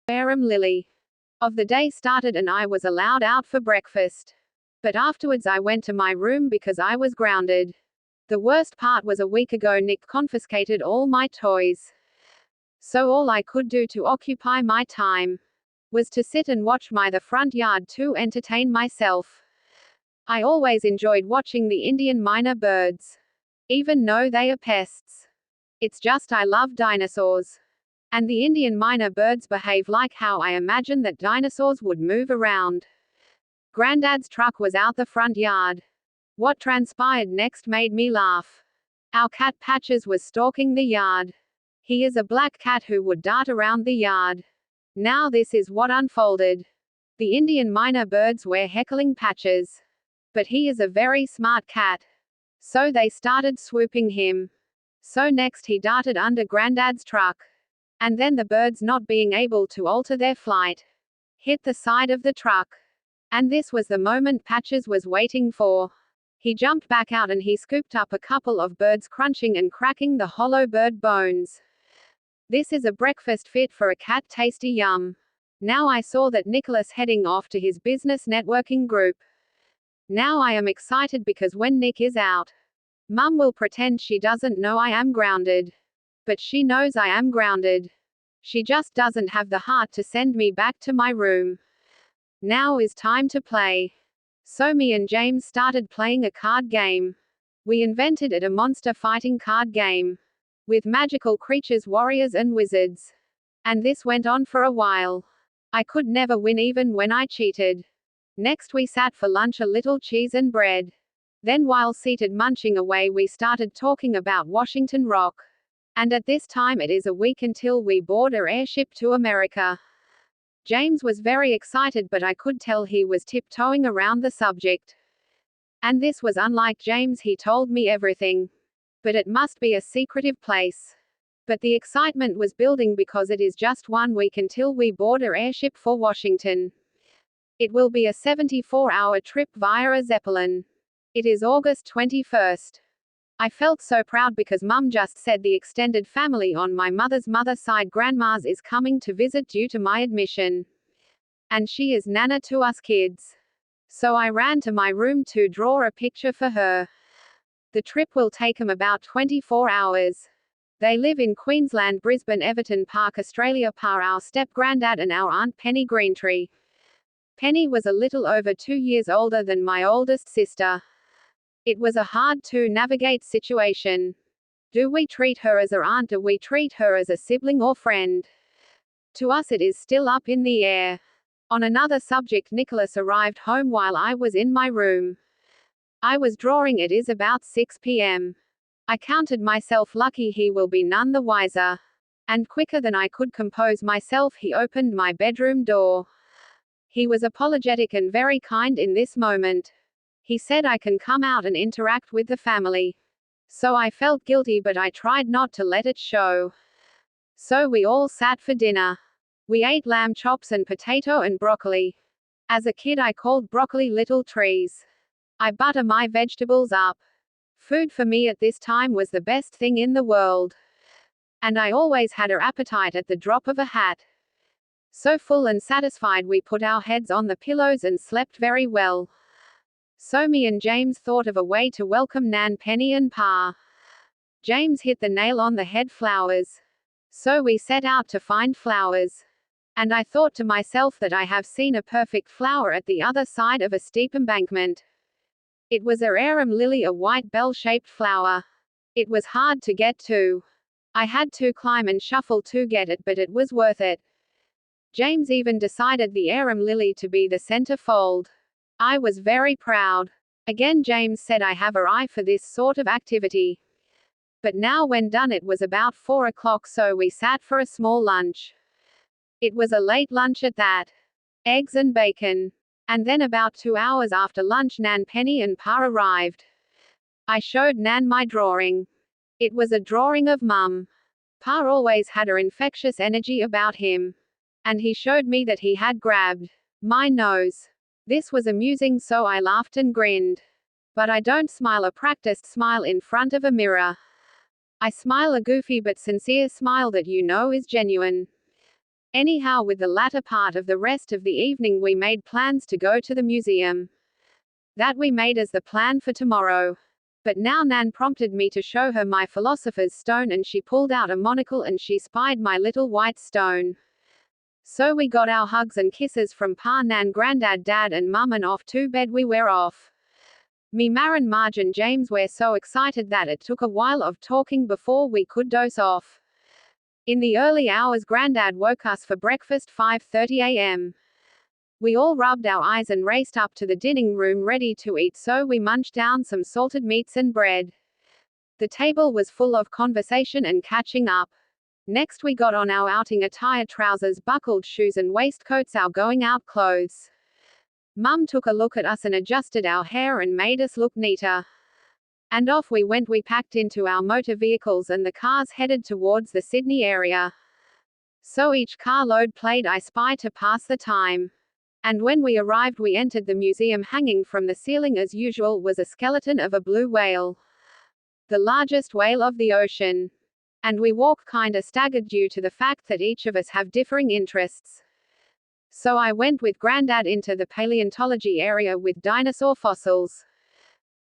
Arum Lily. Of the day started and I was allowed out for breakfast. But afterwards I went to my room because I was grounded. The worst part was a week ago Nick confiscated all my toys. So all I could do to occupy my time was to sit and watch the front yard to entertain myself. I always enjoyed watching the Indian myna birds. Even though they are pests. It's just I love dinosaurs. And the Indian myna birds behave like how I imagine that dinosaurs would move around. Grandad's truck was out the front yard. What transpired next made me laugh. Our cat Patches was stalking the yard. He is a black cat who would dart around the yard. Now this is what unfolded. The Indian myna birds were heckling Patches. But he is a very smart cat. So they started swooping him. So next he darted under Grandad's truck. And then the birds, not being able to alter their flight, hit the side of the truck. And this was the moment Patches was waiting for. He jumped back out and he scooped up a couple of birds, crunching and cracking the hollow bird bones. This is a breakfast fit for a cat, tasty yum. Now I saw that Nicholas heading off to his business networking group. Now I am excited because when Nick is out, Mum will pretend she doesn't know I am grounded. But she knows I am grounded. She just doesn't have the heart to send me back to my room. Now is time to play. So me and James started playing a card game. We invented it, a monster fighting card game. With magical creatures, warriors and wizards. And this went on for a while. I could never win even when I cheated. Next we sat for lunch, a little cheese and bread. Then while seated munching away we started talking about Washington Rock. And at this time it is a week until we board our airship to America. James was very excited but I could tell he was tiptoeing around the subject. And this was unlike James, he told me everything. But it must be a secretive place. But the excitement was building because it is just 1 week until we board our airship for Washington. It will be a 74-hour trip via a Zeppelin. It is August 21st. I felt so proud because Mum just said the extended family on my mother's side, grandma's, is coming to visit due to my admission. And she is Nana to us kids. So I ran to my room to draw a picture for her. The trip will take them about 24 hours. They live in Queensland, Brisbane, Everton Park, Australia. Our step-granddad and our Aunt Penny Greentree. Penny was a little over 2 years older than my oldest sister. It was a hard to navigate situation. Do we treat her as our aunt? Do we treat her as a sibling or friend? To us it is still up in the air. On another subject, Nicholas arrived home while I was in my room. I was drawing. It is about 6 p.m. I counted myself lucky he will be none the wiser. And quicker than I could compose myself he opened my bedroom door. He was apologetic and very kind in this moment. He said I can come out and interact with the family. So I felt guilty but I tried not to let it show. So we all sat for dinner. We ate lamb chops and potato and broccoli. As a kid I called broccoli little trees. I butter my vegetables up. Food for me at this time was the best thing in the world. And I always had an appetite at the drop of a hat. So full and satisfied we put our heads on the pillows and slept very well. So me and James thought of a way to welcome Nan, Penny and Pa. James hit the nail on the head: flowers. So we set out to find flowers. And I thought to myself that I have seen a perfect flower at the other side of a steep embankment. It was a Arum Lily, a white bell-shaped flower. It was hard to get to. I had to climb and shuffle to get it, but it was worth it. James even decided the Arum Lily to be the centerfold. I was very proud. Again James said I have an eye for this sort of activity. But now when done it was about 4 o'clock, so we sat for a small lunch. It was a late lunch at that. Eggs and bacon. And then about 2 hours after lunch Nan, Penny and Pa arrived. I showed Nan my drawing. It was a drawing of Mum. Pa always had an infectious energy about him. And he showed me that he had grabbed my nose. This was amusing, so I laughed and grinned. But I don't smile a practiced smile in front of a mirror. I smile a goofy but sincere smile that you know is genuine. Anyhow, with the latter part of the rest of the evening we made plans to go to the museum. That we made as the plan for tomorrow. But now Nan prompted me to show her my philosopher's stone, and she pulled out a monocle and she spied my little white stone. So we got our hugs and kisses from Pa, Nan, Grandad, Dad and Mum, and off to bed we were off. Me, Marin, Marge and James were so excited that it took a while of talking before we could doze off. In the early hours Grandad woke us for breakfast 5:30 a.m. We all rubbed our eyes and raced up to the dining room ready to eat, so we munched down some salted meats and bread. The table was full of conversation and catching up. Next we got on our outing attire, trousers, buckled shoes and waistcoats, our going out clothes. Mum took a look at us and adjusted our hair and made us look neater. And off we went. We packed into our motor vehicles and the cars headed towards the Sydney area. So each carload played I Spy to pass the time. And when we arrived we entered the museum. Hanging from the ceiling as usual was a skeleton of a blue whale. The largest whale of the ocean. And we walked kinda staggered due to the fact that each of us have differing interests. So I went with Grandad into the paleontology area with dinosaur fossils.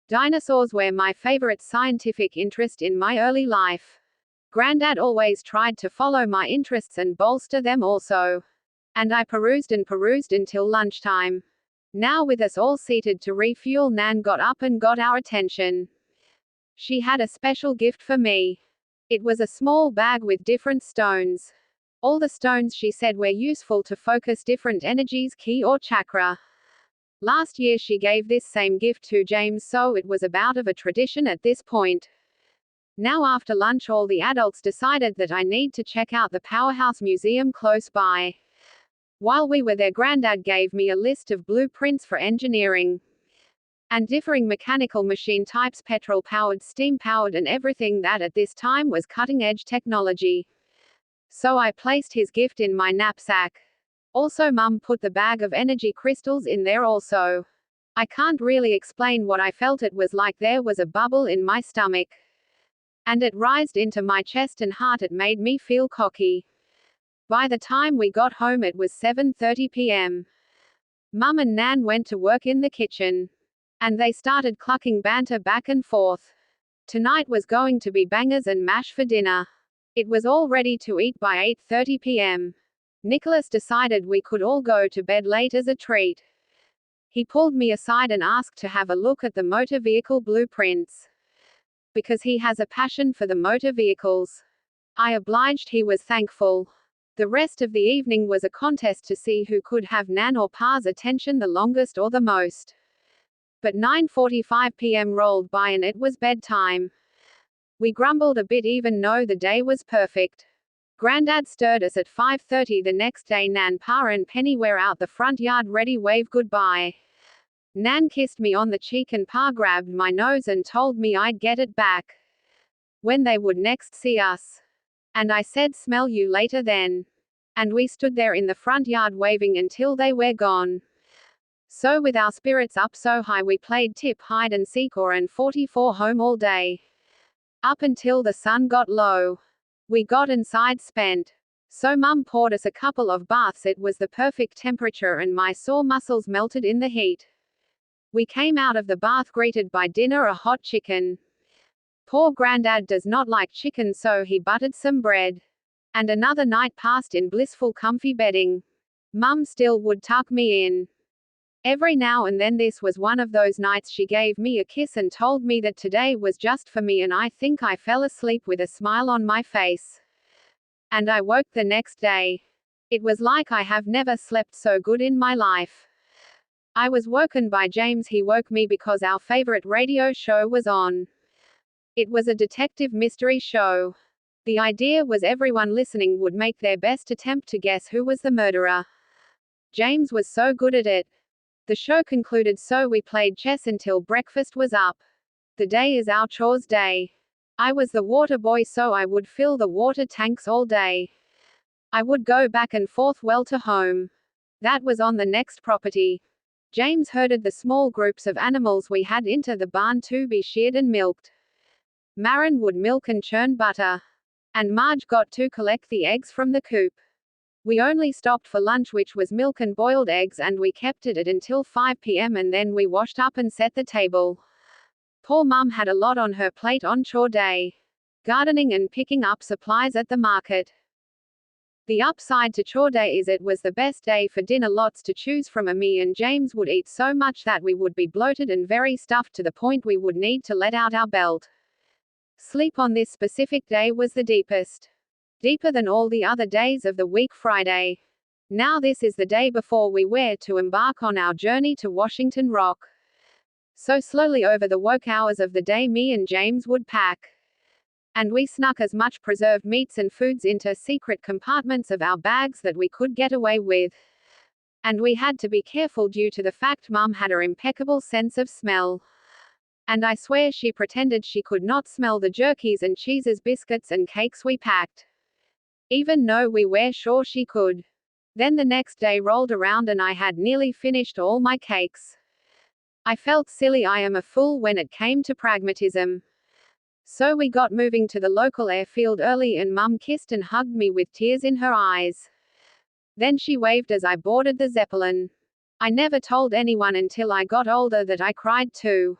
Dinosaurs were my favorite scientific interest in my early life. Grandad always tried to follow my interests and bolster them also. And I perused and perused until lunchtime. Now with us all seated to refuel, Nan got up and got our attention. She had a special gift for me. It was a small bag with different stones. All the stones, she said, were useful to focus different energies, ki or chakra. Last year she gave this same gift to James, so it was about of a tradition at this point. Now after lunch all the adults decided that I need to check out the Powerhouse Museum close by. While we were there Grandad gave me a list of blueprints for engineering and differing mechanical machine types, petrol-powered, steam-powered and everything that at this time was cutting-edge technology. So I placed his gift in my knapsack. Also Mum put the bag of energy crystals in there also. I can't really explain what I felt. It was like there was a bubble in my stomach. And it rised into my chest and heart. It made me feel cocky. By the time we got home it was 7:30 p.m. Mum and Nan went to work in the kitchen. And they started clucking banter back and forth. Tonight was going to be bangers and mash for dinner. It was all ready to eat by 8:30 p.m. Nicholas decided we could all go to bed late as a treat. He pulled me aside and asked to have a look at the motor vehicle blueprints. Because he has a passion for the motor vehicles. I obliged. He was thankful. The rest of the evening was a contest to see who could have Nan or Pa's attention the longest or the most. But 9:45 p.m. rolled by and it was bedtime. We grumbled a bit even though the day was perfect. Grandad stirred us at 5:30 the next day. Nan, Pa and Penny were out the front yard ready. Wave goodbye. Nan kissed me on the cheek and Pa grabbed my nose and told me I'd get it back when they would next see us. And I said smell you later then. And we stood there in the front yard waving until they were gone. So with our spirits up so high we played tip, hide and seek or and 44 home all day. Up until the sun got low. We got inside spent. So Mum poured us a couple of baths. It was the perfect temperature and my sore muscles melted in the heat. We came out of the bath greeted by dinner, a hot chicken. Poor Grandad does not like chicken, so he buttered some bread. And another night passed in blissful comfy bedding. Mum still would tuck me in every now and then. This was one of those nights. She gave me a kiss and told me that today was just for me, and I think I fell asleep with a smile on my face. And I woke the next day. It was like I have never slept so good in my life. I was woken by James. He woke me because our favorite radio show was on. It was a detective mystery show. The idea was everyone listening would make their best attempt to guess who was the murderer. James was so good at it. The show concluded, so we played chess until breakfast was up. The day is our chores day. I was the water boy, so I would fill the water tanks all day. I would go back and forth well to home. That was on the next property. James herded the small groups of animals we had into the barn to be sheared and milked. Marin would milk and churn butter. And Marge got to collect the eggs from the coop. We only stopped for lunch, which was milk and boiled eggs, and we kept it at until 5 p.m. and then we washed up and set the table. Poor Mum had a lot on her plate on chore day. Gardening and picking up supplies at the market. The upside to chore day is it was the best day for dinner, lots to choose from. Me and James would eat so much that we would be bloated and very stuffed to the point we would need to let out our belt. Sleep on this specific day was the deepest. Deeper than all the other days of the week. Friday. Now this is the day before we were to embark on our journey to Washington Rock. So slowly over the woke hours of the day me and James would pack. And we snuck as much preserved meats and foods into secret compartments of our bags that we could get away with. And we had to be careful due to the fact Mum had her impeccable sense of smell. And I swear she pretended she could not smell the jerkies and cheeses, biscuits and cakes we packed. Even though we were sure she could. Then the next day rolled around and I had nearly finished all my cakes. I felt silly. I am a fool when it came to pragmatism. So we got moving to the local airfield early and Mum kissed and hugged me with tears in her eyes. Then she waved as I boarded the Zeppelin. I never told anyone until I got older that I cried too.